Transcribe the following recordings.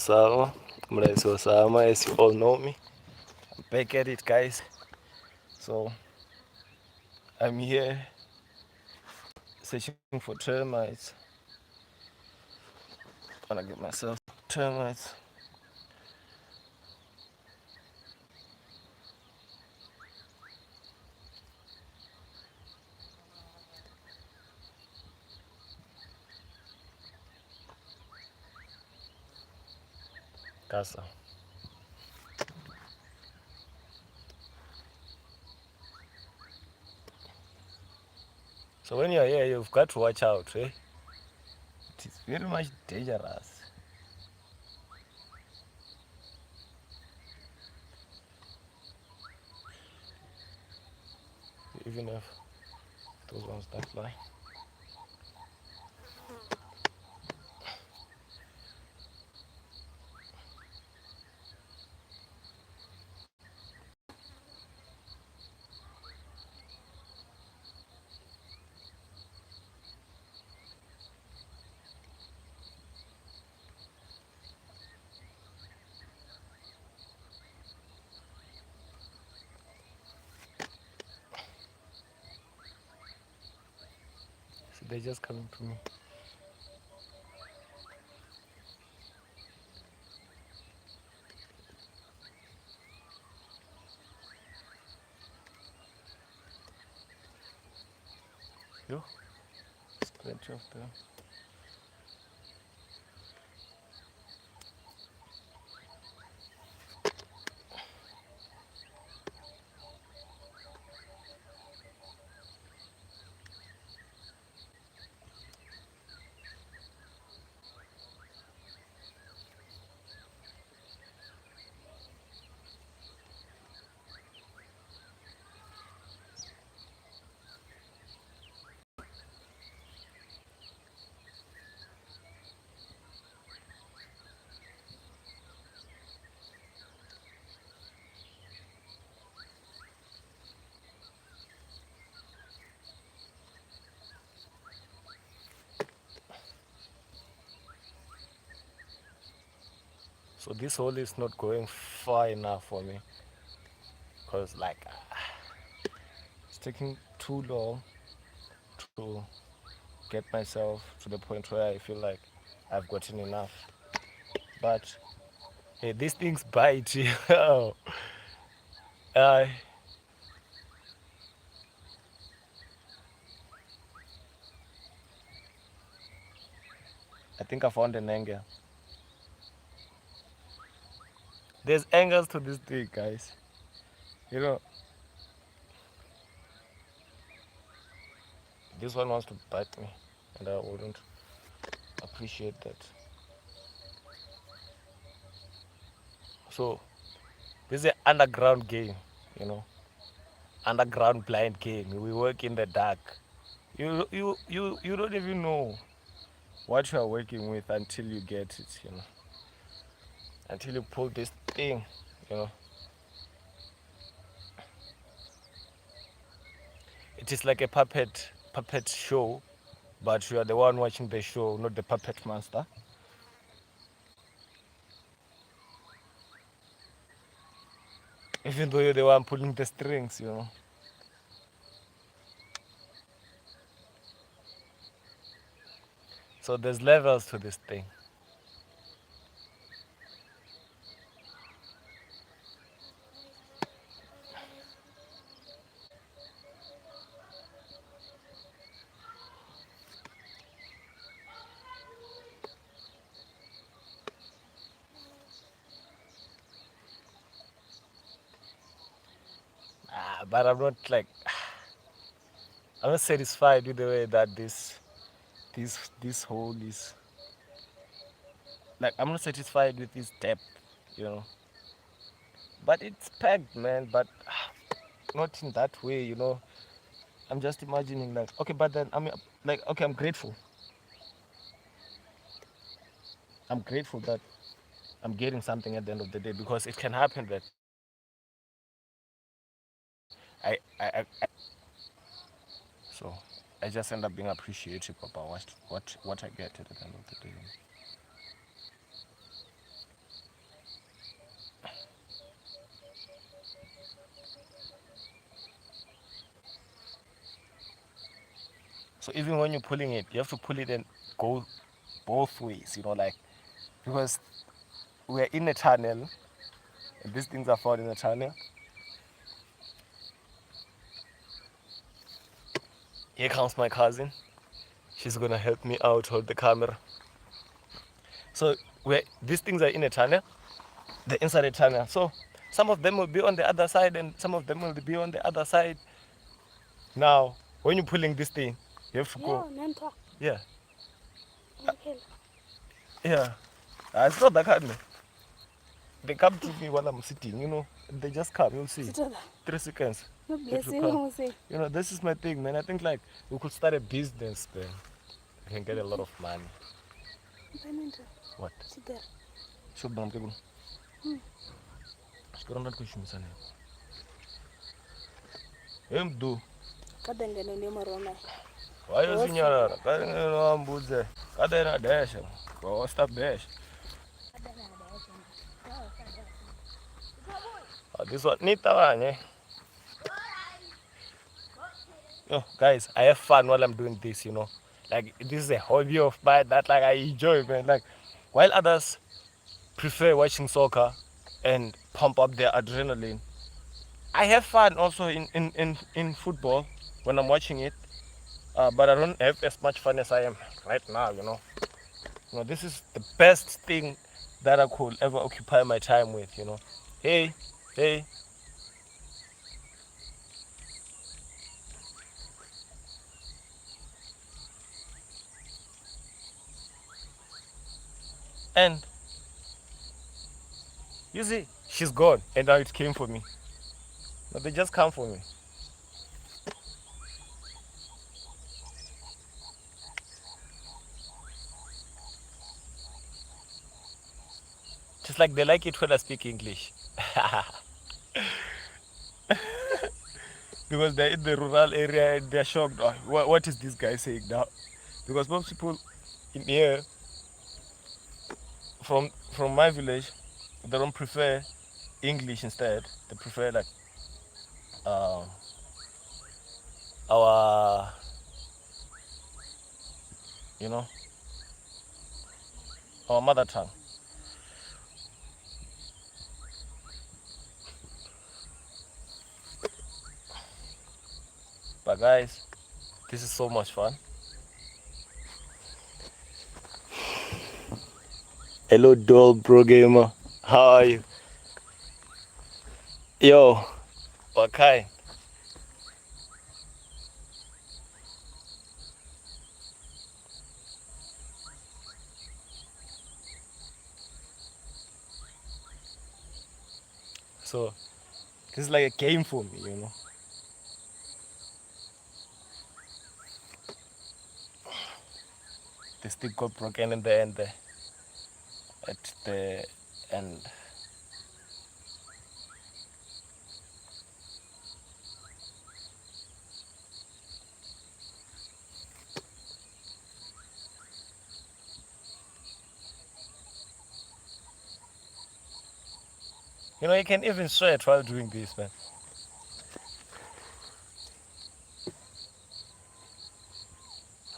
Osama, Mulaisi Osama, as you all know me. I'm back at it, guys. So I'm here searching for termites. Wanna get myself termites. Casa. So when you're here, you've got to watch out, eh? It is very much dangerous. Even if those ones don't fly. So they're just coming to me. Yo, there's plenty of them. So this hole is not going far enough for me, because like it's taking too long to get myself to the point where I feel like I've gotten enough. But hey, these things bite. Oh, I I think I found an angle. There's angles to this thing, guys. You know, this one wants to bite me, and I wouldn't appreciate that. So this is an underground game, you know, underground blind game. We work in the dark. You don't even know what you are working with until you get it, you know, until you pull this thing, you know. It is like a puppet show, but you are the one watching the show, not the puppet master. Even though you're the one pulling the strings, you know. So there's levels to this thing. But I'm not like I'm not satisfied with the way that this hole is. Like I'm not satisfied with this depth, you know. But it's packed, man. But not in that way, you know. I'm just imagining like, okay, but then I mean, like, okay, I'm grateful. I'm grateful that I'm getting something at the end of the day, because it can happen that I so I just end up being appreciative about what I get at the end of the day. So even when you're pulling it, you have to pull it and go both ways, like, because we're in a tunnel and these things are found in a tunnel. Here comes my cousin. She's gonna help me out, hold the camera. So these things are in a tunnel, they're inside a tunnel. So some of them will be on the other side and some of them will be on the other side. Now, when you're pulling this thing, you have to go. Yeah. Yeah. It's not that kind. They come to me while I'm sitting, They just come, you'll see. 3 seconds. It will come. This is my thing, man. I think like we could start a business, man. We can get a lot of money. What? Should be something. Sekarang nak kucing sana. Do. Why you sing your? Kadang no ambuze. Kadang na dash. Go stop dash. This one nita one, Yo, guys, I have fun while I'm doing this, Like, this is a hobby of mine that, like, I enjoy, man. Like, while others prefer watching soccer and pump up their adrenaline, I have fun also in football when I'm watching it. But I don't have as much fun as I am right now, This is the best thing that I could ever occupy my time with, Hey, hey. And you see, she's gone, and now it came for me. No, they just come for me. Just like they like it when I speak English. Because they're in the rural area and they're shocked. Oh, what is this guy saying now? Because most people in here from my village, they don't prefer English instead. They prefer like uh, our, you know, our mother tongue. But guys, this is so much fun. Hello, dog, bro gamer. How are you? Yo, okay. So this is like a game for me, The stick got broken in the end there. At the end. You can even sweat while doing this, man.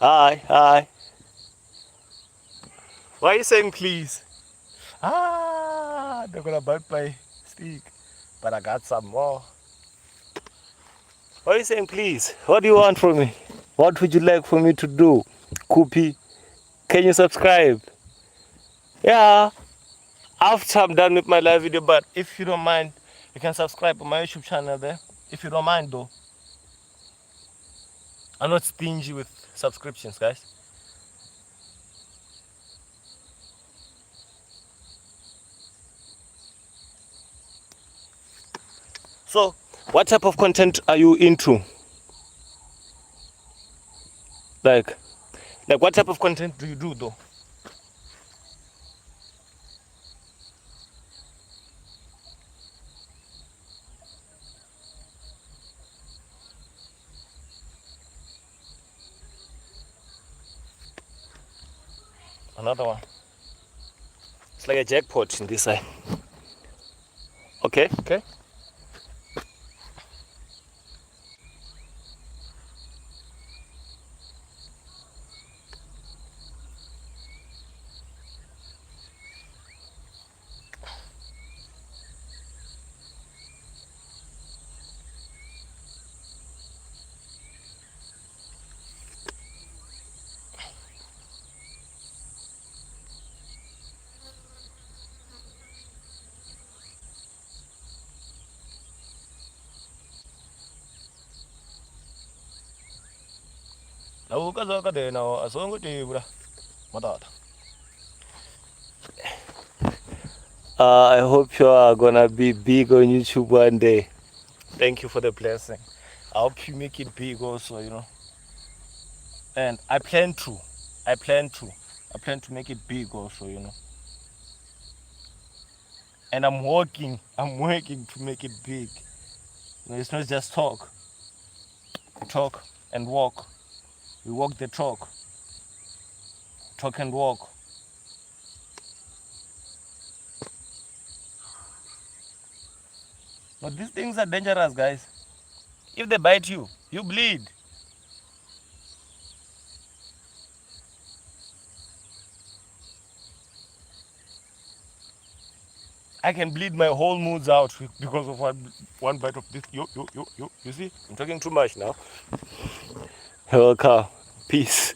Hi, hi. Why are you saying please? They're gonna bite my stick. But I got some more. Why are you saying please? What do you want from me? What would you like for me to do? Koopy, can you subscribe? Yeah. After I'm done with my live video, but if you don't mind, you can subscribe on my YouTube channel there. If you don't mind though. I'm not stingy with subscriptions, guys. So, what type of content are you into? Like what type of content do you do though? Another one. It's like a jackpot in this side. Okay, okay. Now, because I now, I saw good to Matata. I hope you are gonna be big on YouTube one day. Thank you for the blessing. I hope you make it big also, And I plan to. I plan to. I plan to make it big also. And I'm working. I'm working to make it big. It's not just talk. We talk and walk. We walk the talk. Talk and walk. But these things are dangerous, guys. If they bite you, you bleed. I can bleed my whole moods out because of one bite of this. You see? I'm talking too much now. Welcome. Peace.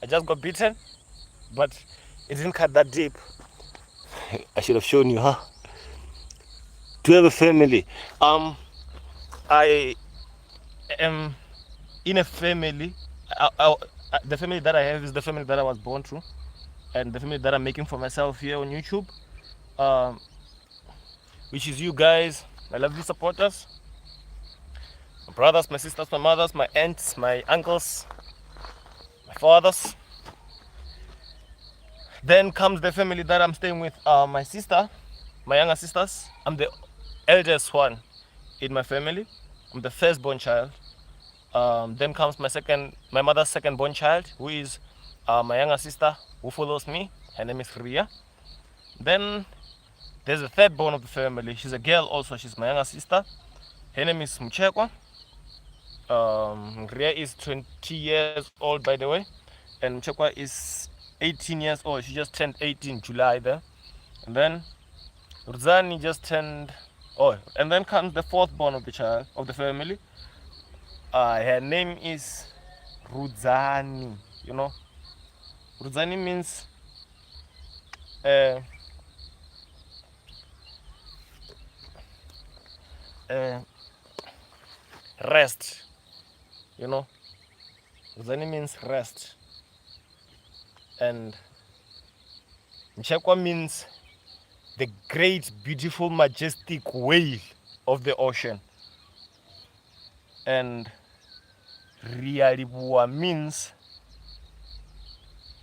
I just got beaten, but it didn't cut that deep. I should have shown you, huh? To have a family. I am in a family. The family that I have is the family that I was born through, and the family that I'm making for myself here on YouTube, um, which is you guys, my lovely supporters, my brothers, my sisters, my mothers, my aunts, my uncles, my fathers. Then comes the family that I'm staying with, my sister, my younger sisters. I'm the eldest one in my family. I'm the firstborn child. Then comes my mother's second-born child, who is my younger sister, who follows me. Her name is Ria. Then there's a third-born of the family. She's a girl also. She's my younger sister. Her name is Mchekwa. Ria is 20 years old, by the way, and Mchekwa is 18 years old. She just turned 18 July there. And then Ruzani just turned. Oh, and then comes the fourth-born of the family. Her name is Rudzani. Rudzani means uh, uh, rest. Rudzani means rest, and Mchekwa means the great, beautiful, majestic whale of the ocean, and Rialibua means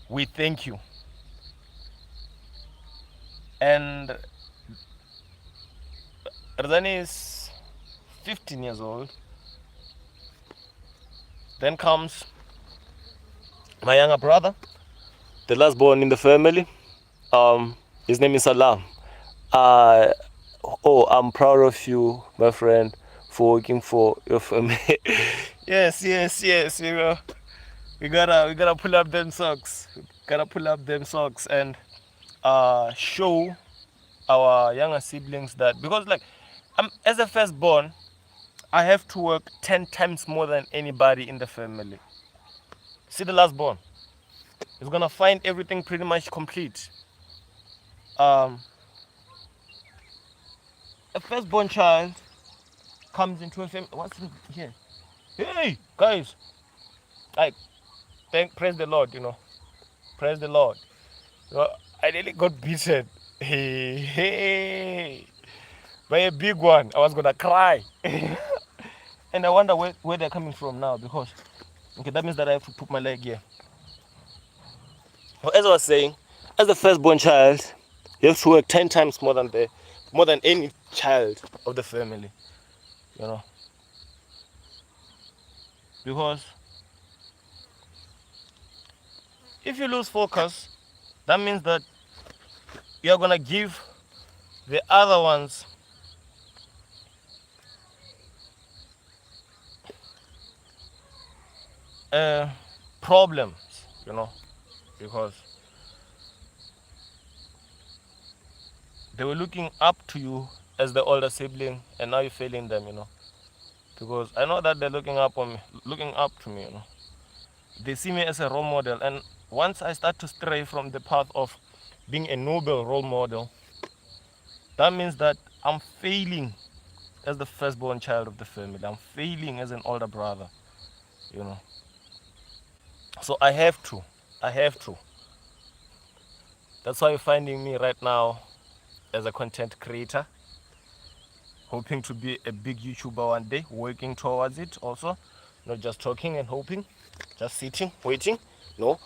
we thank you. And Rudzani is 15 years old. Then comes my younger brother, the last born in the family. His name is Salam. I'm proud of you, my friend, for working for your family. Yes. We gotta pull up them socks. Gotta pull up them socks and show our younger siblings that, because as a firstborn, I have to work 10 times more than anybody in the family. See the last born is gonna find everything pretty much complete. A firstborn child comes into a family. What's in here? Hey guys, like, praise the Lord. Praise the Lord. I nearly got beaten. Hey, hey. By a big one, I was gonna cry. And I wonder where they're coming from now because okay, that means that I have to put my leg here. Well, as I was saying, as the firstborn child, you have to work 10 times more than any child of the family, you know. Because if you lose focus, that means that you're gonna give the other ones uh, problems, you know, because they were looking up to you as the older sibling, and now you're failing them, you know. Because I know that they're looking up to me, you know. They see me as a role model, and once I start to stray from the path of being a noble role model, that means that I'm failing as the firstborn child of the family. I'm failing as an older brother, you know. So I have to. I have to. That's why you're finding me right now as a content creator, hoping to be a big YouTuber one day, working towards it also. Not just talking and hoping, just sitting, waiting. No.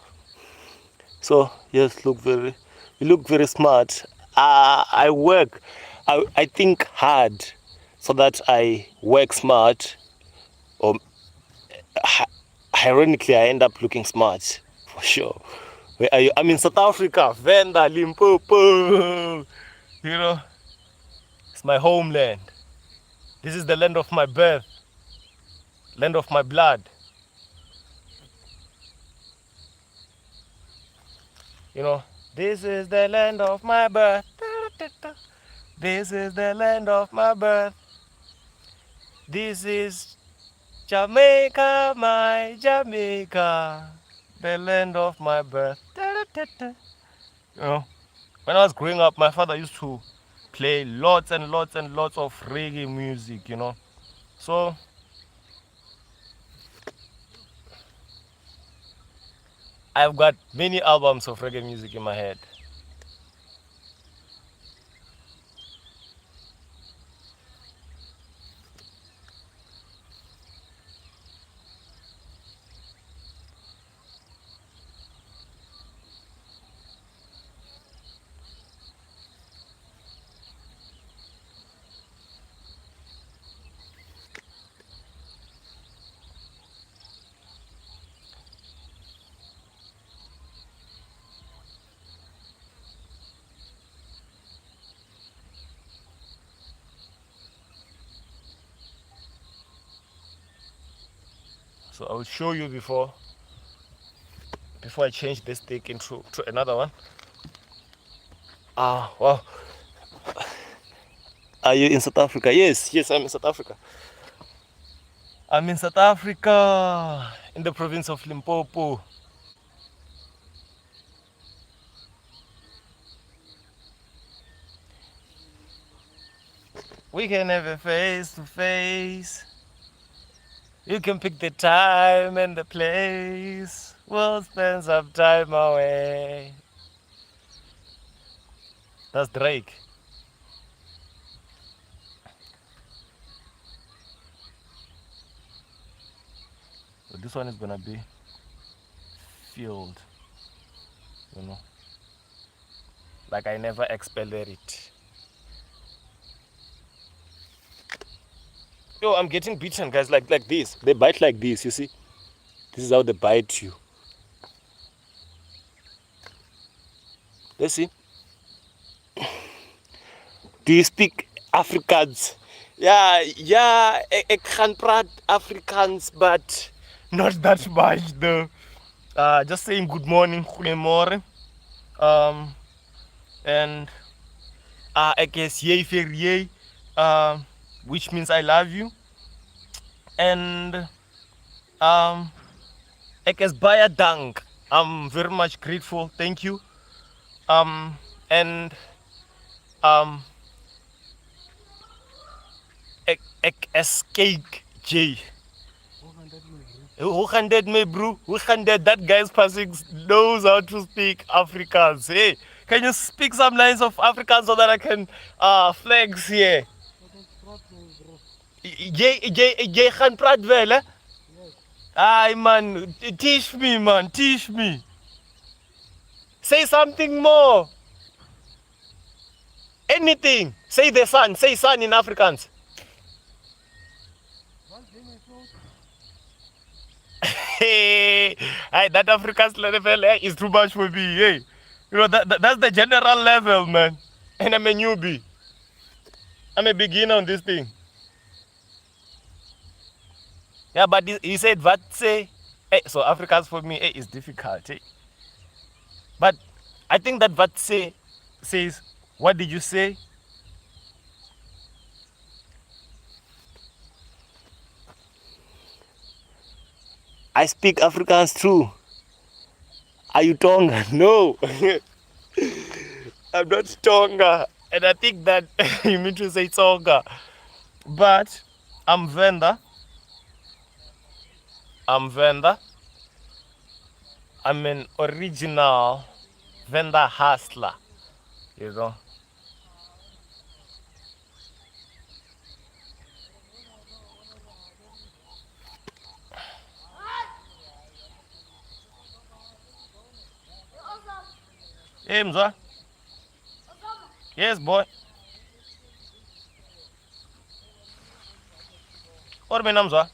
So yes, you look very smart. I work, I think hard so that I work smart, or ironically, I end up looking smart for sure. Where are you? I'm in South Africa, Venda, Limpopo. You know, it's my homeland. This is the land of my birth, land of my blood. You know, this is the land of my birth. This is the land of my birth. This is Jamaica, my Jamaica, the land of my birth. You know, when I was growing up, my father used to play lots and lots and lots of reggae music, you know. So I've got many albums of reggae music in my head. So I will show you before I change this stick into to another one. Well, are you in South Africa? Yes, yes, I'm in South Africa. I'm in South Africa, in the province of Limpopo. We can have a face to face. You can pick the time and the place. We'll spend some time away. That's Drake. So this one is gonna be filled, you know. Like I never expelled it. Yo, I'm getting beaten, guys, like this. They bite like this, you see? This is how they bite you. Let's see. Do you speak Afrikaans? Yeah, yeah, I can praat Afrikaans, but not that much though. Just saying good morning, goeiemorgen. And I guess yay for yay, which means I love you. And I guess baya dank. I'm very much grateful. Thank you. And um, escape J. Who handed me, bro? Who handed that guy's passing knows how to speak Afrikaans? Hey, Can you speak some lines of Afrikaans so that I can flex here? Jy gaan praat wel, hè? Ay, man, teach me, man, teach me. Say something more. Anything. Say the sun. Say sun in Afrikaans. Hey, that Afrikaans level is too much for me. Hey, you know that's the general level, man. And I'm a newbie. I'm a beginner on this thing. Yeah, but he said what say. Hey, so Afrikaans for me is difficult. Hey. But I think that what say says, what did you say? I speak Afrikaans too. Are you Tonga? No. I'm not Tonga. And I think that you mean to say Tonga. But I'm Venda. I'm Venda. I'm an original Venda hustler. You know. Hey, Mzwa. Yes, boy. Or me Mzwa.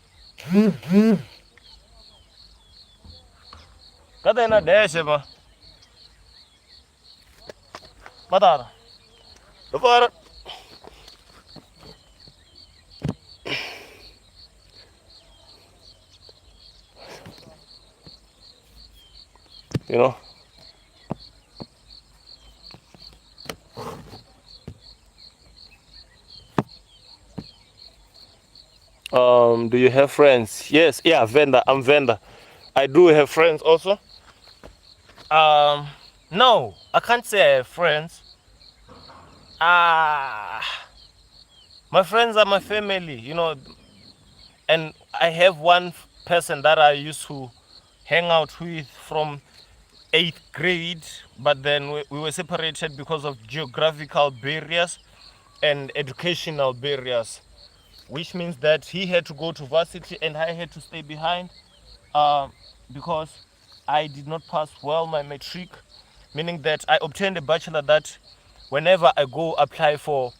Kada na deshe ma. Matara. Dopara. You know. Do you have friends? Yes, yeah, vendor. I'm vendor. I do have friends also. No, I can't say I have friends. Ah, my friends are my family, you know, and I have one person that I used to hang out with from 8th grade, but then we were separated because of geographical barriers and educational barriers, which means that he had to go to varsity and I had to stay behind because I did not pass well my matric, meaning that I obtained a bachelor that whenever I go apply for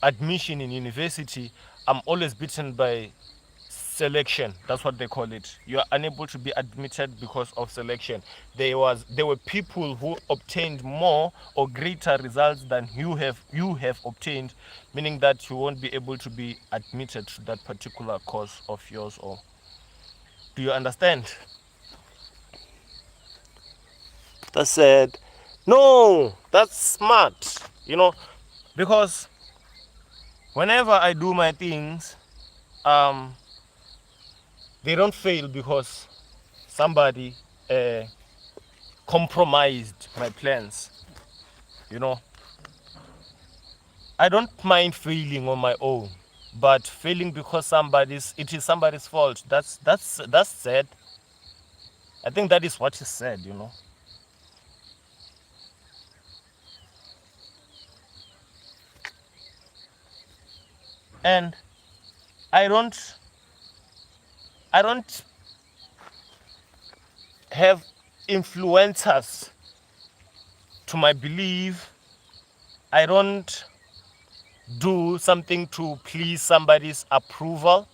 admission in university, I'm always beaten by selection. That's what they call it. You are unable to be admitted because of selection. There were people who obtained more or greater results than you have obtained, meaning that you won't be able to be admitted to that particular course of yours. Or do you understand? That's said. No, that's smart. You know, because whenever I do my things, they don't fail because somebody compromised my plans. You know, I don't mind failing on my own, but failing because it is somebody's fault. That's sad. I think that is what he said. You know. And I don't have influencers to my belief. I don't do something to please somebody's approval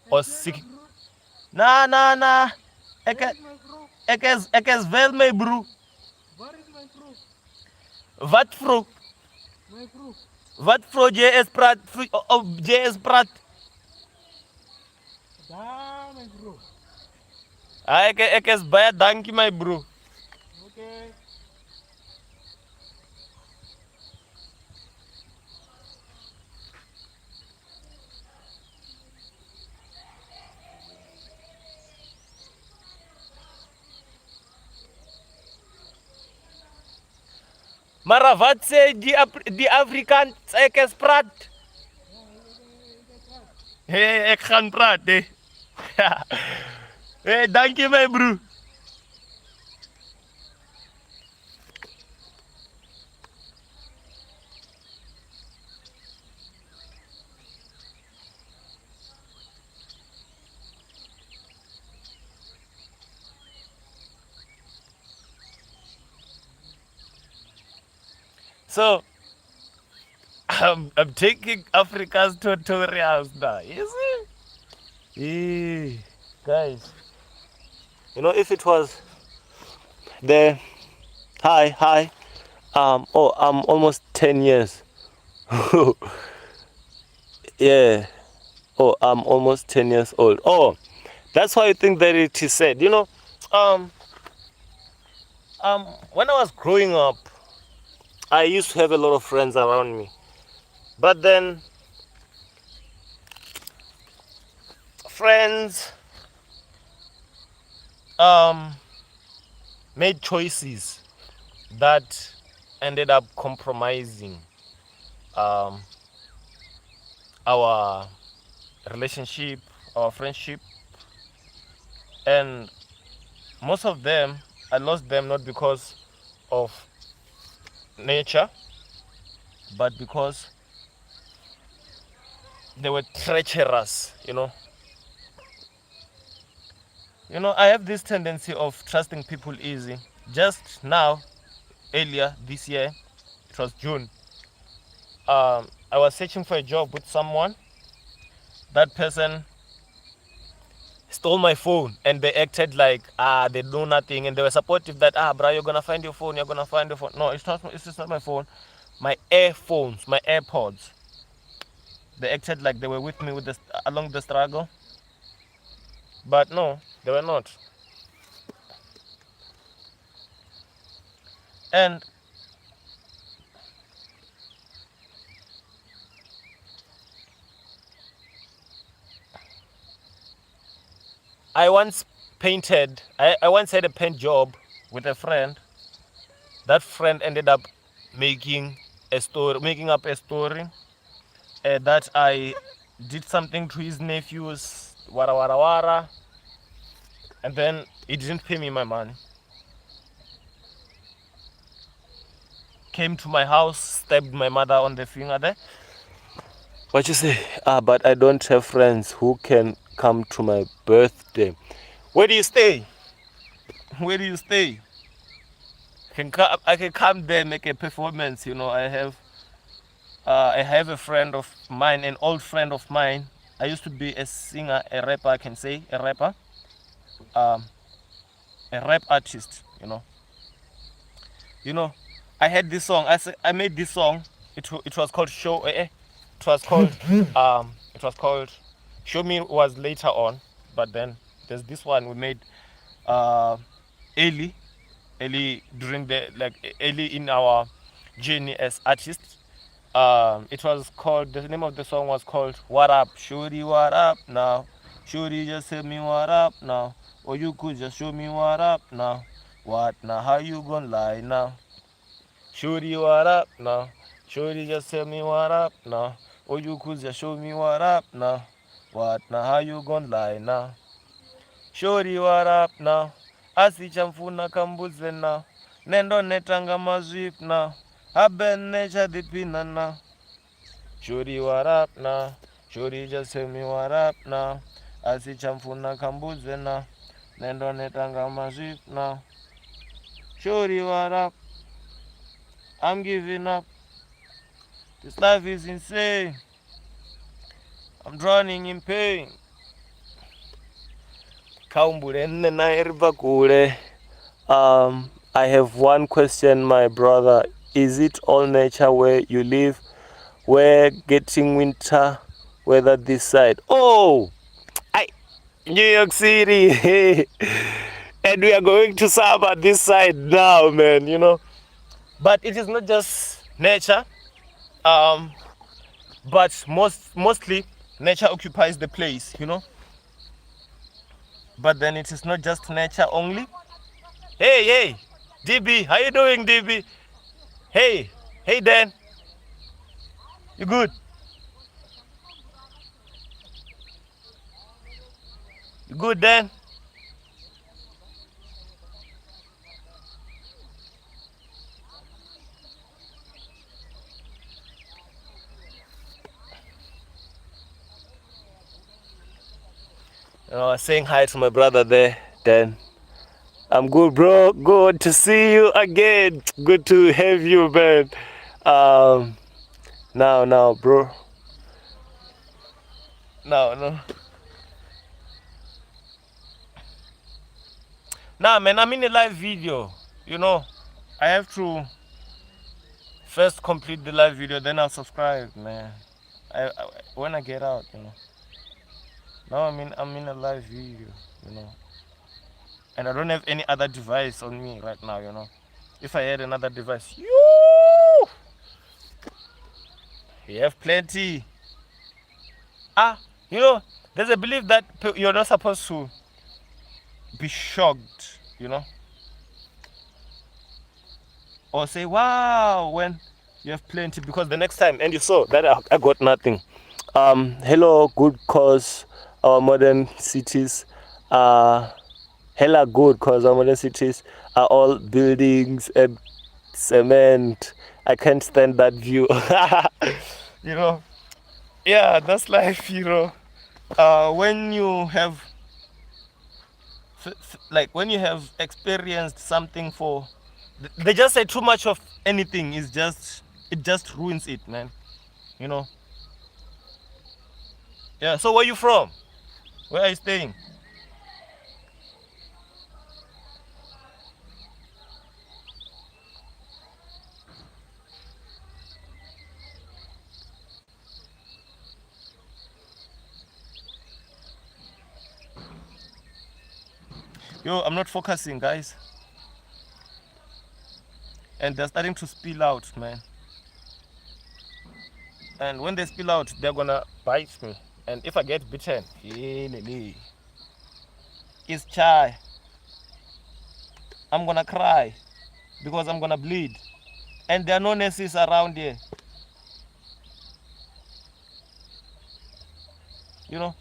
or seek. Nah, nah, nah. Ek is wel my bro. Wat vro? Wat vro JS praat? JS praat? Ek is baie dankie my bro. Maar wat sê die Afrikaans ek is praat? Hey, ek gaan praat, hè. Hey, dankie my bro. So I'm taking Africa's tutorials now. You see? Yeah. Guys, if it was the hi, I'm almost 10 years. Yeah. Oh, I'm almost 10 years old. Oh, that's why I think that it is said. Um, when I was growing up, I used to have a lot of friends around me. But then, friends um, made choices that ended up compromising um, our relationship, our friendship, and most of them, I lost them not because of nature, but because they were treacherous. I have this tendency of trusting people easy. Just now, earlier this year, it was June. I was searching for a job with someone. That person stole my phone and they acted like they know nothing and they were supportive that bro, you're gonna find your phone, you're gonna find your phone. No, it's just not my phone. My earphones, my AirPods. They acted like they were with me along the struggle, but no, they were not. And I once I once had a paint job with a friend. That friend ended up making up a story that I did something to his nephews, wara wara wara, and then he didn't pay me my money. Came to my house, stabbed my mother on the finger there. What you say? But I don't have friends who can come to my birthday. Where do you stay? Where do you stay? I can come there, make a performance. I have a friend of mine, an old friend of mine. I used to be a singer, a rapper. I can say a rapper, um, a rap artist. You know. I had this song. I made this song. It was called Show. It was called it was called Show Me was later on, but then there's this one we made uh, early, during early in our journey as artists. It was called, the name of the song was called What Up, Shorty, What Up Now? Shorty, just tell me what up now. Or you could just show me what up now. What now? How you gonna lie now? Shorty, what up now? Shorty, just tell me what up now. Or you could just show me what up now. What now? How you gonna lie now? Shorty, what up now? Asichamfuna kambuze now. Nendo netanga mazwip now. Haben nature dipina now. Shorty, what up now? Shorty, just tell me what up now. Asichamfuna kambuze now. Nendo netanga mazwip now. Shorty, what up? I'm giving up. This life is insane. I'm drowning in pain. I have one question, my brother. Is it all nature where you live? We're getting winter weather this side. Oh, New York City. And we are going to summer this side now, man. But it is not just nature. But mostly nature occupies the place. But then it is not just nature only. Hey, DB, how you doing, DB? Hey, Dan, you good? You good, Dan? Saying hi to my brother there, Dan. I'm good, bro. Good to see you again. Good to have you, man. Um, now, bro. No. Nah, man, I'm in a live video. You know, I have to first complete the live video, then I'll subscribe, man. When I get out, you know. Now I'm in a live video, you know, and I don't have any other device on me right now, you know. If I had another device, you have plenty. Ah, you know, there's a belief that you're not supposed to be shocked, you know, or say wow when you have plenty, because the next time and you saw that I got nothing. Hello, good cause our modern cities are hella good cause our modern cities are all buildings and cement. I can't stand that view. You know, yeah, that's life, you know. When you have like when you have experienced something for, they just say too much of anything is just, it just ruins it, man, you know. Yeah, so where you from? Where are you staying? Yo, I'm not focusing, guys, and they're starting to spill out, man. And when they spill out, they're gonna bite me, and if I get bitten, it's chai. I'm gonna cry because I'm gonna bleed, and there are no nurses around here, you know.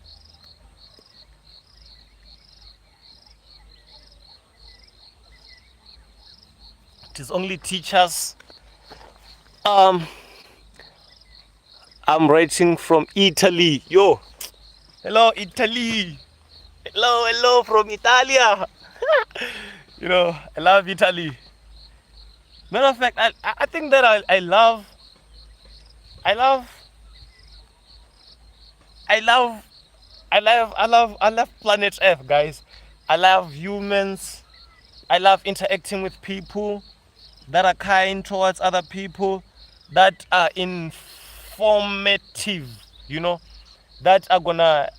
It is only teachers. um I'm writing from Italy. Yo, hello Italy. Hello from Italia. You know, I love Italy. Matter of fact, I think that I love I love I love planet Earth, guys. I love humans. I love interacting with people that are kind towards other people, that are informative, you know, that are gonna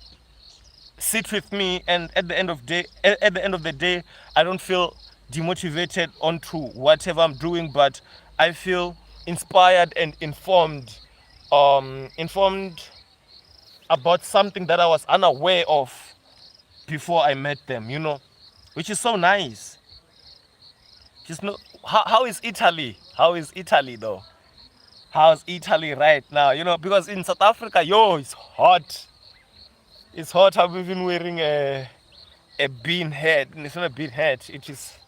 sit with me, and at the end of the day, I don't feel demotivated onto whatever I'm doing, but I feel inspired and informed about something that I was unaware of before I met them, you know, which is so nice. Just no, how is Italy? How is Italy though? How's Italy right now? You know, because in South Africa, yo, it's hot. It's hot. I'm even wearing a bean head. It's not a bean head. It is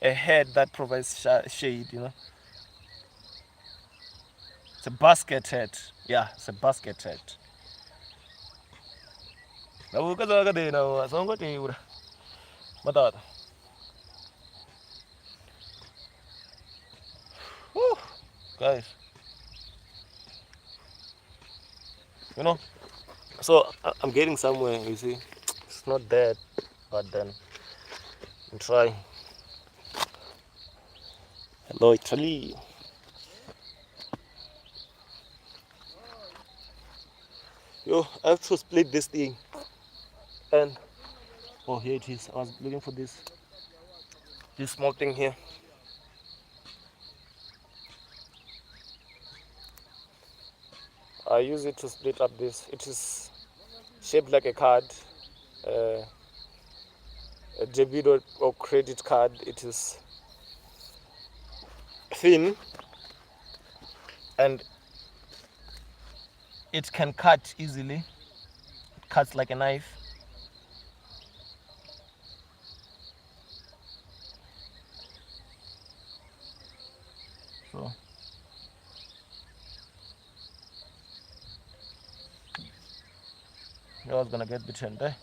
a head that provides shade. You know, it's a basket head. Yeah, it's a basket head. Whew, guys, you know. So I'm getting somewhere. You see, it's not that, but then I'm trying. Hello, Italy. Yo, I have to split this thing. And oh, here it is. I was looking for this small thing here. I use it to split up this. It is shaped like a card, uh, a debit or credit card. It is thin and it can cut easily. It cuts like a knife. So I was gonna get bitten there.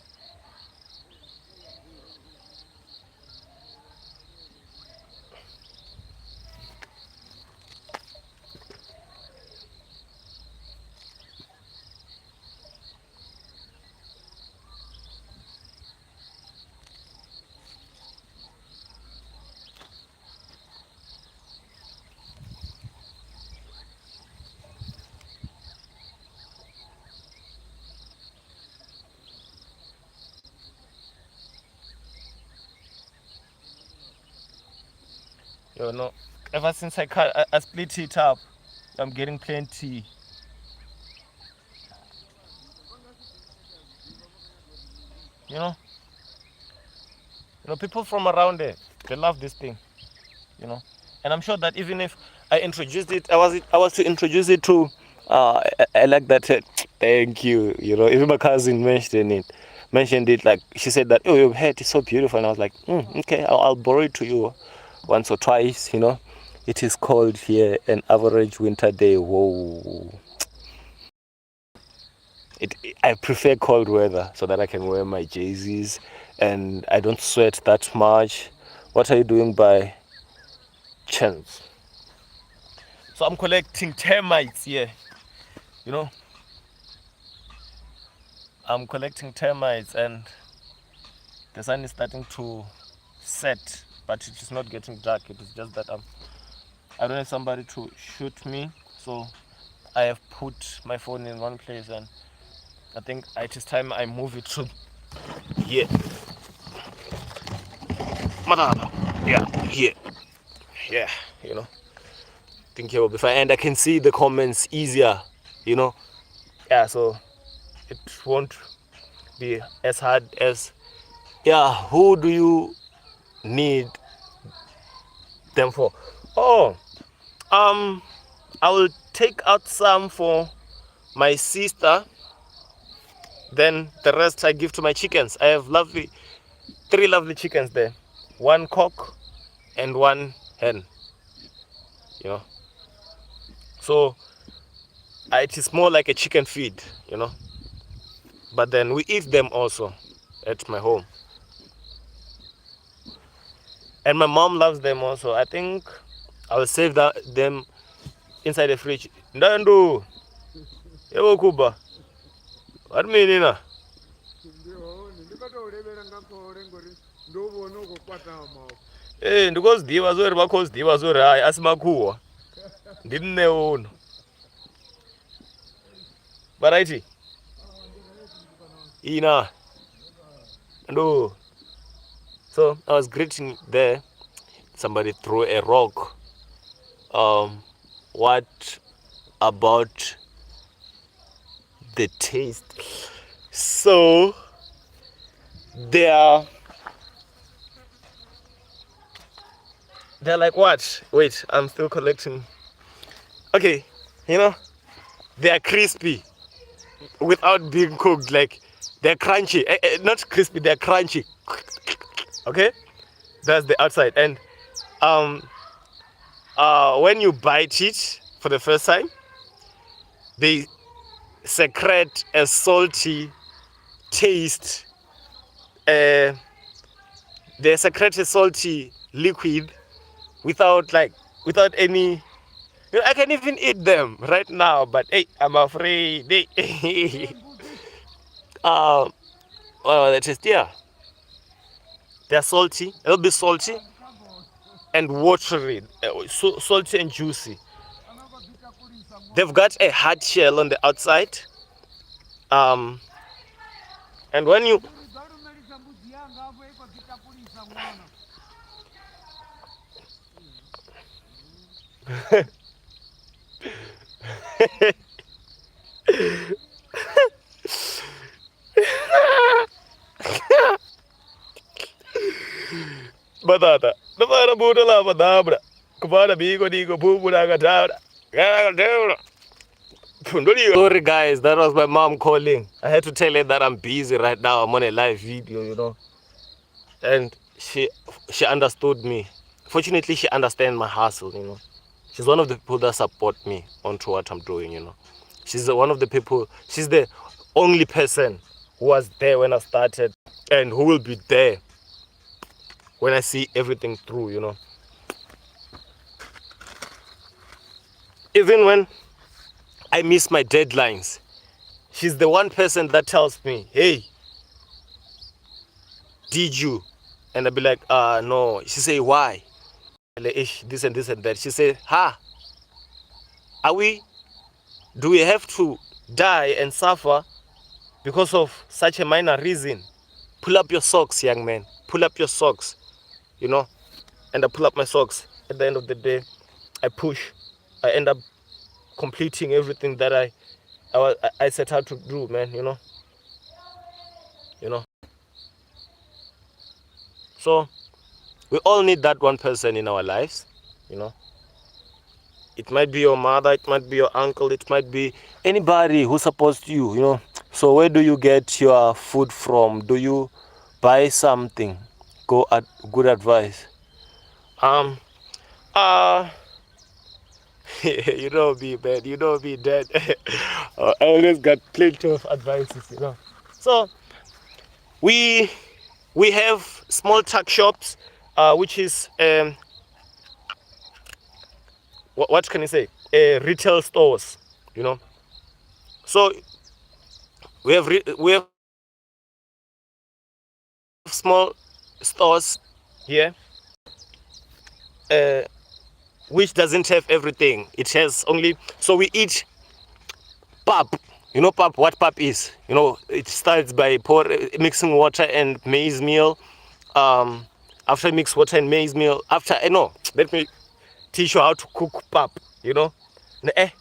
You know, ever since I split it up, I'm getting plenty. You know, people from around there, they love this thing. You know, and I'm sure that even if I introduced it, I was to introduce it to. I like that. Thank you. You know, even my cousin mentioned it. Like she said that, oh, your head is so beautiful, and I was like, okay, I'll borrow it to you once or twice. You know, it is cold here, an average winter day. Whoa. I prefer cold weather so that I can wear my jerseys and I don't sweat that much. What are you doing by chance? So I'm collecting termites here. You know, I'm collecting termites and the sun is starting to set, but it is not getting dark. It is just that I don't have somebody to shoot me, so I have put my phone in one place and I think it is time I move it to here. Yeah, here. Yeah, you know. Think it will be fine. And I can see the comments easier, you know. Yeah, so it won't be as hard as, yeah, who do you need them for? Oh, I will take out some for my sister, then the rest I give to my chickens. I have three lovely chickens there, one cock and one hen, you know. So it is more like a chicken feed, you know. But then we eat them also at my home. And my mom loves them also. I think I will save them inside the fridge. Ndandu, ewo kuba. What mean na? Ndikozidiwa zori vakhozidiwa zori hayi asimakhuwa. Ndimneono. Baraiti? Ina. No. So I was greeting there. Somebody threw a rock. What about the taste? So they're like what? Wait, I'm still collecting. Okay, you know, they are crispy without being cooked. Like they're crunchy. Not crispy, they're crunchy. Okay, that's the outside. And when you bite it for the first time, they secrete a salty taste. They secrete a salty liquid without any. You know, I can even eat them right now, but hey, I'm afraid. Well, the taste, yeah, they're salty, a little bit salty and watery, salty and juicy. They've got a hard shell on the outside, and when you batata, nafara buta la badabra, kupana bigo digo pupura gatabra. Sorry guys, that was my mom calling. I had to tell her that I'm busy right now. I'm on a live video, you know. And she understood me. Fortunately, she understands my hustle, you know. She's one of the people that support me onto what I'm doing, you know. She's one of the people, she's the only person who was there when I started and who will be there when I see everything through, you know. Even when I miss my deadlines, she's the one person that tells me, hey, did you? And I'll be like, no. She say, why? This and this and that. She say, do we have to die and suffer because of such a minor reason? Pull up your socks, young man. Pull up your socks, you know. And I pull up my socks at the end of the day, I push. I end up completing everything that I set out to do, man. You know. So we all need that one person in our lives. You know, it might be your mother, it might be your uncle, it might be anybody who supports you. So where do you get your food from? Do you buy something? Go at good advice. Um. Uh. Me, man. Me, Dad. I always got plenty of advices. So we have small tuck shops, which is what can I say? Retail stores. So we have small stores here, uh, which doesn't have everything. It has only. So we eat pap. Pap, what pap is? It starts by mixing water and maize meal. After I mix water and maize meal, let me teach you how to cook pap.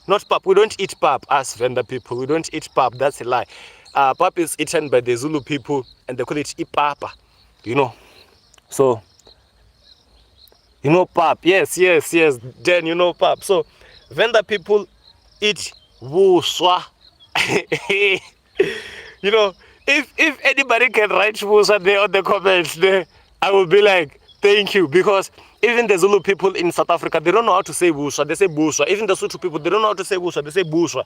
Not pap. We don't eat pap as Venda people. We don't eat pap. That's a lie. Pap is eaten by the Zulu people, and they call it ipapa. So pap. Yes. Then pap. So Venda people eat wuswa. If anybody can write wuswa there on the comments there, I will be like, thank you, because even the Zulu people in South Africa, they don't know how to say wuswa. They say buswa. Even the Sotho people, they don't know how to say wuswa. They say buswa.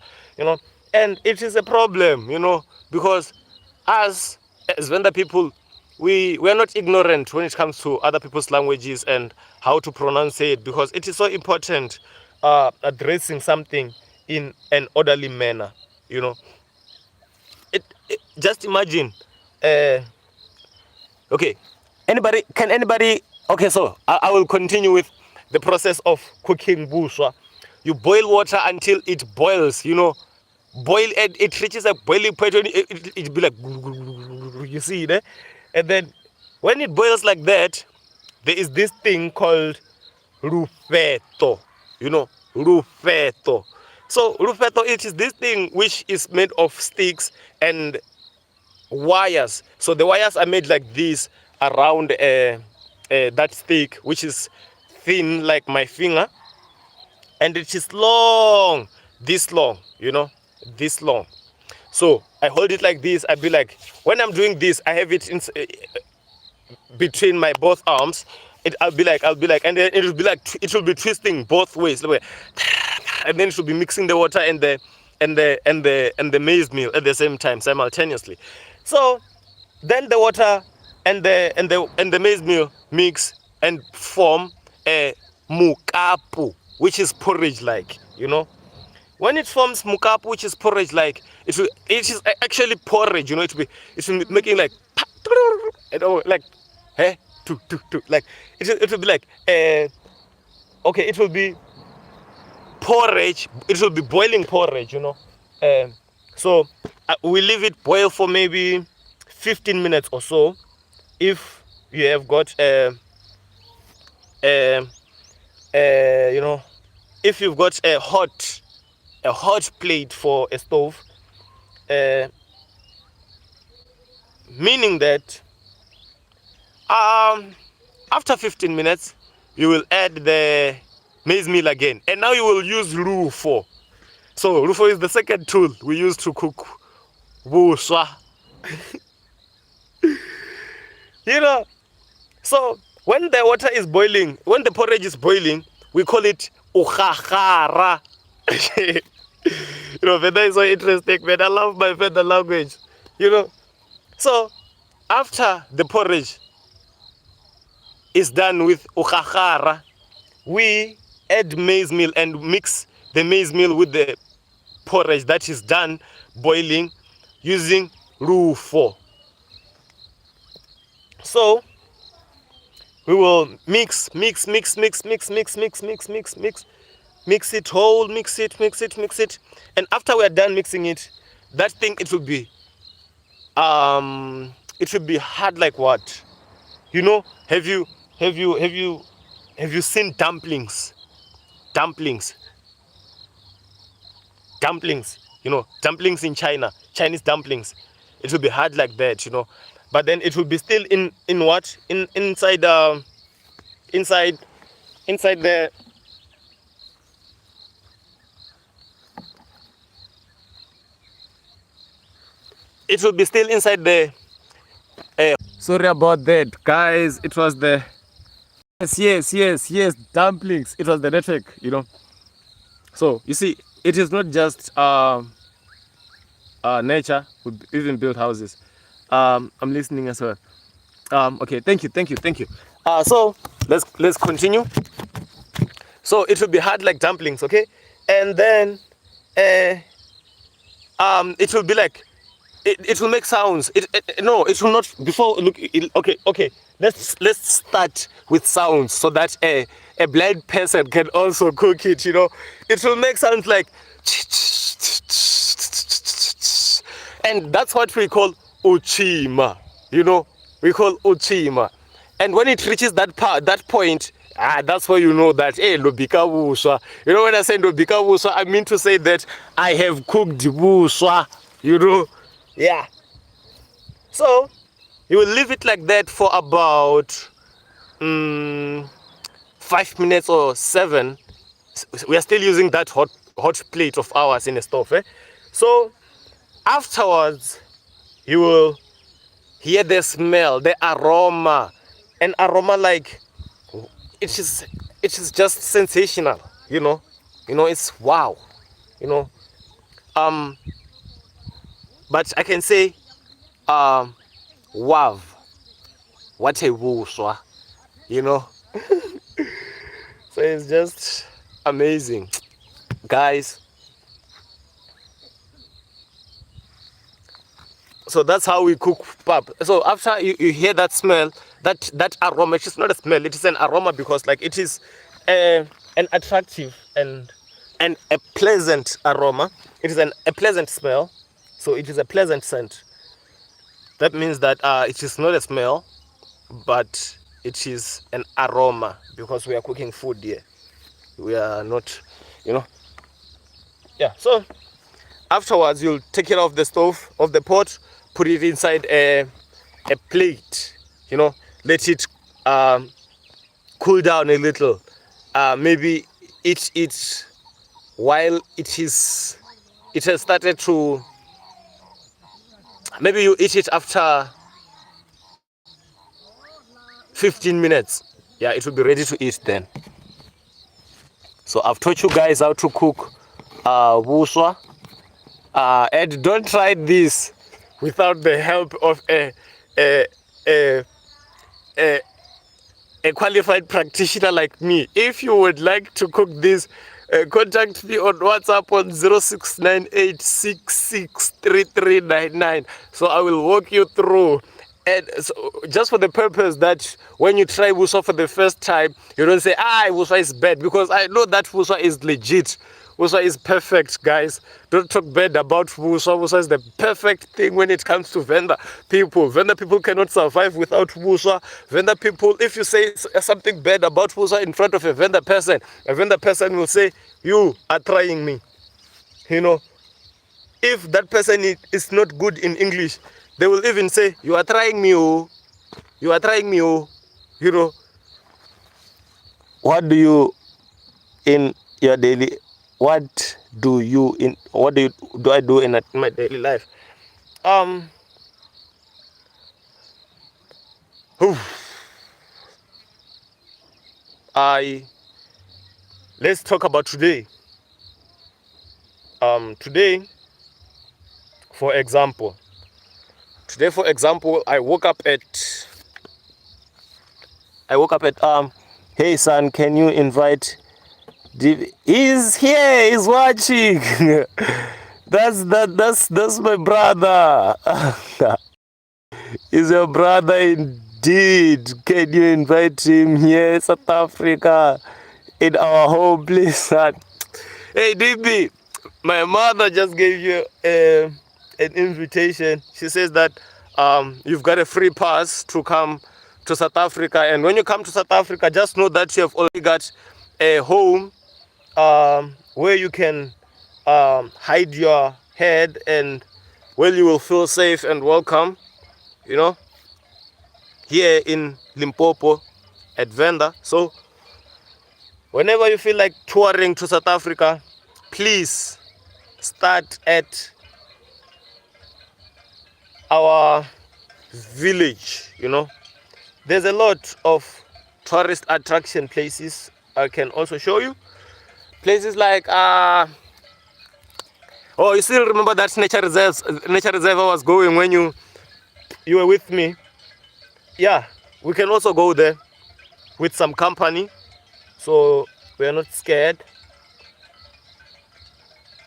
And it is a problem. Because as Venda people, we are not ignorant when it comes to other people's languages and how to pronounce it, because it is so important addressing something in an orderly manner. Just imagine. Okay, can anybody? Okay, so I will continue with the process of cooking buswa. You boil water until it boils. Boil and it reaches a boiling point. It be like, you see it, and then when it boils like that, there is this thing called rufeto. Rufeto. So rufeto, it is this thing which is made of sticks and wires. So the wires are made like this around that stick, which is thin like my finger, and it is long, this long, this long. So I hold it like this. I be like, when I'm doing this, I have it between my both arms. I'll be like, and then it will be twisting both ways, and then it will be mixing the water and the maize meal at the same time, simultaneously. So then the water and the maize meal mix and form a mukapu, which is porridge like. When it forms mukapu, which is porridge like, it is actually porridge. It will be making like like like it will be like okay, it will be porridge. It will be boiling porridge. So we leave it boil for maybe 15 minutes or so. If you have got if you've got a hot plate for a stove, meaning that after 15 minutes you will add the maize meal again, and now you will use rufo. So rufo is the second tool we use to cook buswa. So when the water is boiling, when the porridge is boiling, we call it ukhakhara. Venda is so interesting, man. I love my Venda language. So after the porridge is done with ukhakhara, we add maize meal and mix the maize meal with the porridge that is done boiling using rufo. So we will mix it whole, mix it, and after we are done mixing it, that thing, it will be hard like what? Have you Have you seen dumplings? Dumplings. Dumplings. Dumplings in China. Chinese dumplings. It will be hard like that. But then it will be still in what? Inside inside the it will be still inside the sorry about that, guys. It was the yes, dumplings. It was the network. So you see, it is not just nature. We even build houses. I'm listening as well. Okay, thank you. So let's continue. So it will be hard like dumplings, okay? And then it will be like it will make sounds. No, it will not. Before look, okay. Let's start with sounds so that a blind person can also cook it. It will make sounds like, and that's what we call uchima. We call uchima, and when it reaches that point. That's why you know that, hey, lobika wuswa. When I say lobika wuswa, I mean to say that I have cooked wuswa. Yeah. So you will leave it like that for about 5 minutes or 7. We are still using that hot plate of ours in the stove. So afterwards, you will hear the smell, the aroma, an aroma like it is just sensational. It's wow. But I can say, wow, what a wuswa, So it's just amazing, guys. So that's how we cook pap. So after you hear that smell, that aroma, it's not a smell, it is an aroma, because like it is an attractive and a pleasant aroma. It is a pleasant smell. So it is a pleasant scent. That means that it is not a smell, but it is an aroma, because we are cooking food here. We are not, Yeah, so afterwards you'll take it off the stove, off the pot, put it inside a plate, let it cool down a little. Maybe eat it while it has started to. Maybe you eat it after 15 minutes. Yeah, it will be ready to eat then. So I've taught you guys how to cook wuswa. And don't try this without the help of a qualified practitioner like me. If you would like to cook this, contact me on WhatsApp on 0698663399. So I will walk you through. And so just for the purpose that when you try wuswa for the first time, you don't say, wuswa is bad, because I know that wuswa is legit. Wuswa is perfect, guys. Don't talk bad about wuswa. Wuswa is the perfect thing when it comes to vendor people. Vendor people cannot survive without wuswa. Vendor people, if you say something bad about wuswa in front of a vendor person will say, you are trying me. If that person is not good in English, they will even say, you are trying me, oh. You are trying me, oh. What do you in your daily? What do I do in my daily life? Let's talk about today. Today, for example, I woke up at hey son, can you invite he's here, he's watching. That's my brother. He's your brother indeed. Can you invite him here, South Africa, in our home, please, son? Hey DB, my mother just gave you an invitation. She says that you've got a free pass to come to South Africa. And when you come to South Africa, just know that you have already got a home where you can hide your head and where you will feel safe and welcome, you know, here in Limpopo at Venda. So whenever you feel like touring to South Africa, please start at our village, you know. There's a lot of tourist attraction places I can also show you. Places like oh, you still remember that nature reserve I was going when you were with me? Yeah, we can also go there with some company, so we are not scared.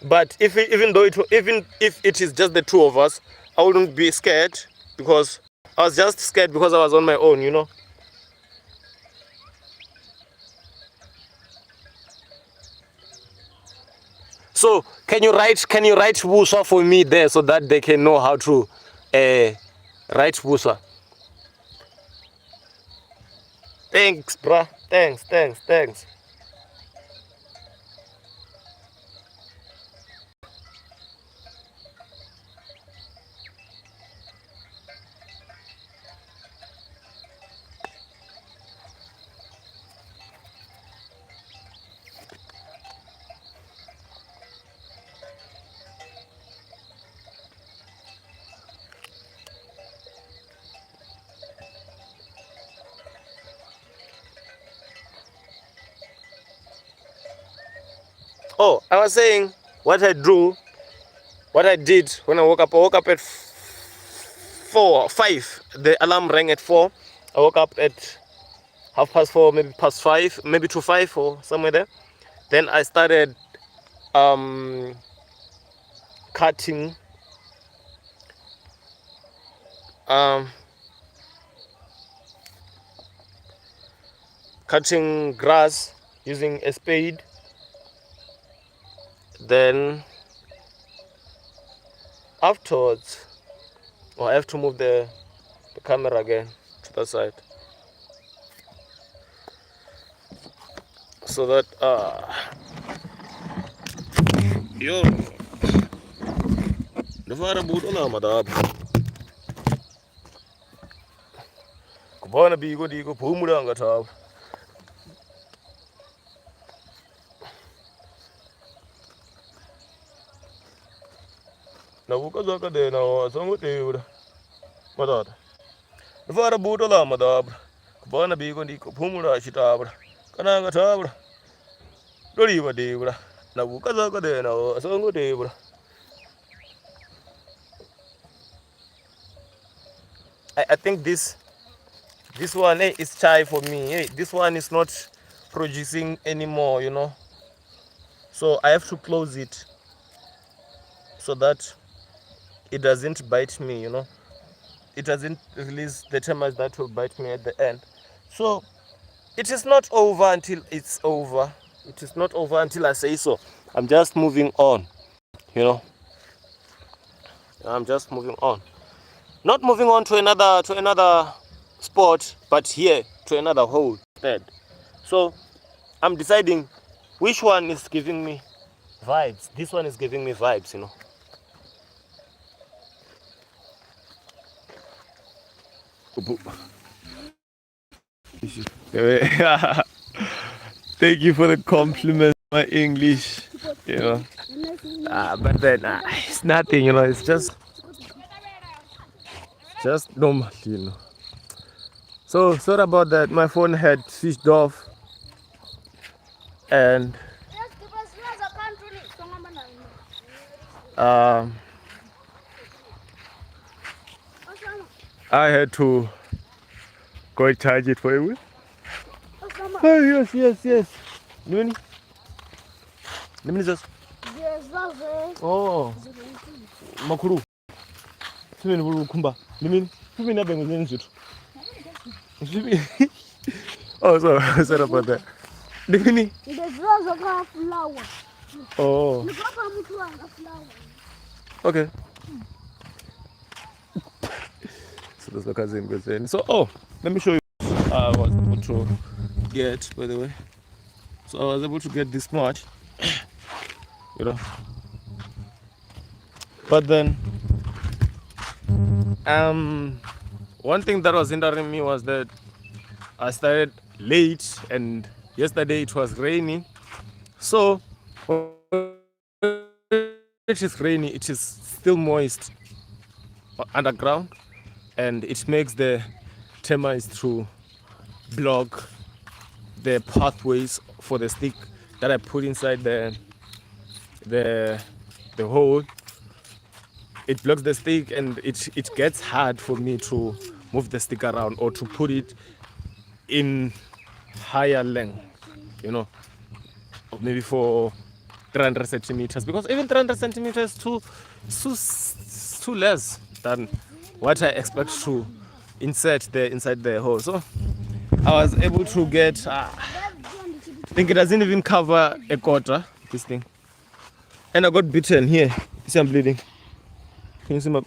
But even if it is just the two of us, I wouldn't be scared, because I was just scared because I was on my own, you know. So can you write Buswa for me there so that they can know how to write Buswa? Thanks, bruh. Thanks. Oh, I was saying what I did when I woke up. I woke up at 5. The alarm rang at 4. I woke up at 4:30, maybe past 5, maybe to 5 or somewhere there. Then I started cutting cutting grass using a spade. Then afterwards, I have to move the camera again to the side so that yo nifara buto la madab kubona biko diko phumula ngathaba na bukaza de na songo de madad nifara buto la madab kubona biko diko phumula shitabra kana ngathaba doli ba de bra na bukaza de na songo de bra. I think this one is chai for me. This one is not producing anymore, you know. So I have to close it so that it doesn't bite me, you know. It doesn't release the termites that will bite me at the end. So it is not over until it's over. It is not over until I say so. I'm just moving on, you know. I'm just moving on. Not moving on to another spot, but here to another hole instead. So I'm deciding which one is giving me vibes. This one is giving me vibes, you know. Thank you for the compliment, my English, you know. But then it's nothing, you know. It's just normal, you know. So sorry about that. My phone had switched off, and I had to go charge it for you. Oh, yes. Let me just. Oh, makuru. Simi ni kumba. Limini. Simi na bengu nini zitu. Simi. Oh, sorry about that. Limini. Oh. Okay. So that's the cousin goes in. So, let me show you. I was able to get, by the way. So I was able to get this much, you know. But then, one thing that was hindering me was that I started late, and yesterday it was raining. So when it is rainy, it is still moist underground, and it makes the termites to block the pathways for the stick that I put inside the hole. It blocks the stick, and it gets hard for me to move the stick around or to put it in higher length, you know, maybe for 300 centimeters, because even 300 centimeters too less than what I expect to insert there inside the hole. So I was able to get, I think it doesn't even cover a quarter, this thing. And I got bitten here. You see I'm bleeding. Can you see my,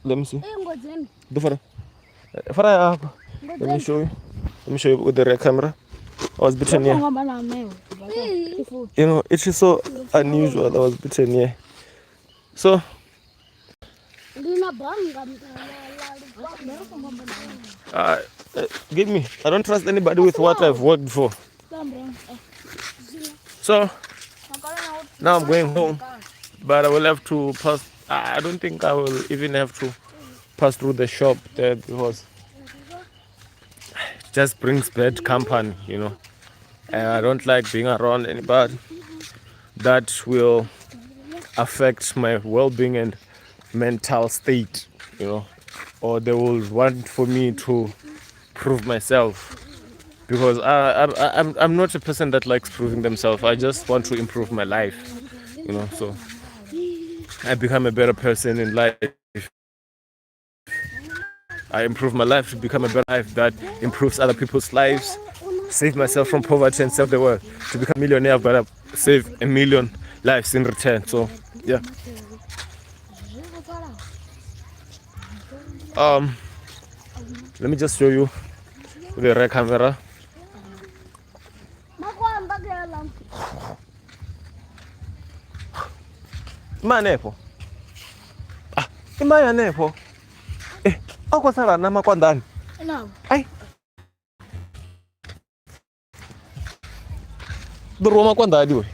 let me see. The Farah. Let me show you. Let me show you with the rear camera. I was bitten here. You know, it is so unusual. I was bitten here. So give me. I don't trust anybody with what I've worked for. So now I'm going home, but I will have to pass. I don't think I will even have to pass through the shop there, because it just brings bad company, you know. And I don't like being around anybody that will affect my well-being and mental state, you know, or they will want for me to prove myself, because I'm not a person that likes proving themselves. I just want to improve my life, you know. So I become a better person in life. I improve my life to become a better life that improves other people's lives, save myself from poverty and save the world. To become a millionaire, I've got to save 1 million lives in return. So yeah. Let me just show you with the rear camera. Manepo. Imaya nepo. Ako sara na makwandani. Ay. Doroma kwandani we.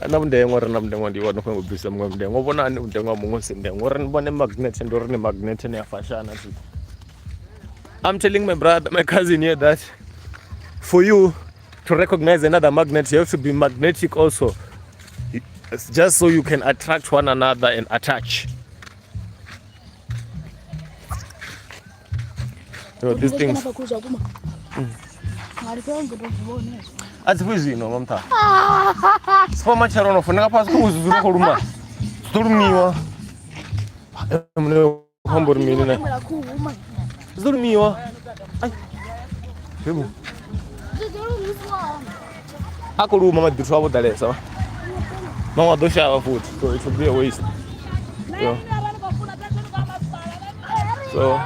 Namdengo re namdengo ndi wona go bisa mngwe mdengo bona ne mdengo mongwe sendengo re bone magnet ndo re ne magnet ne afashana too. I'm telling my brother, my cousin here, that for you to recognize another magnet, you have to be magnetic also. It's just so you can attract one another and attach. You know, these things. As busy, no, Mamta. So much I don't know for Napas who's Ruma. Sturmiwa. I'm no humble millionaire. Sturmiwa. I could do Mama do trouble that is. Mama do shower food, so it would be a waste. So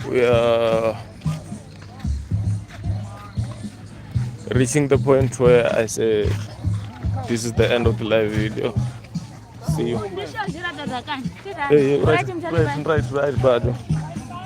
we are reaching the point where I say this is the end of the live video. See you. Hey, right, bad.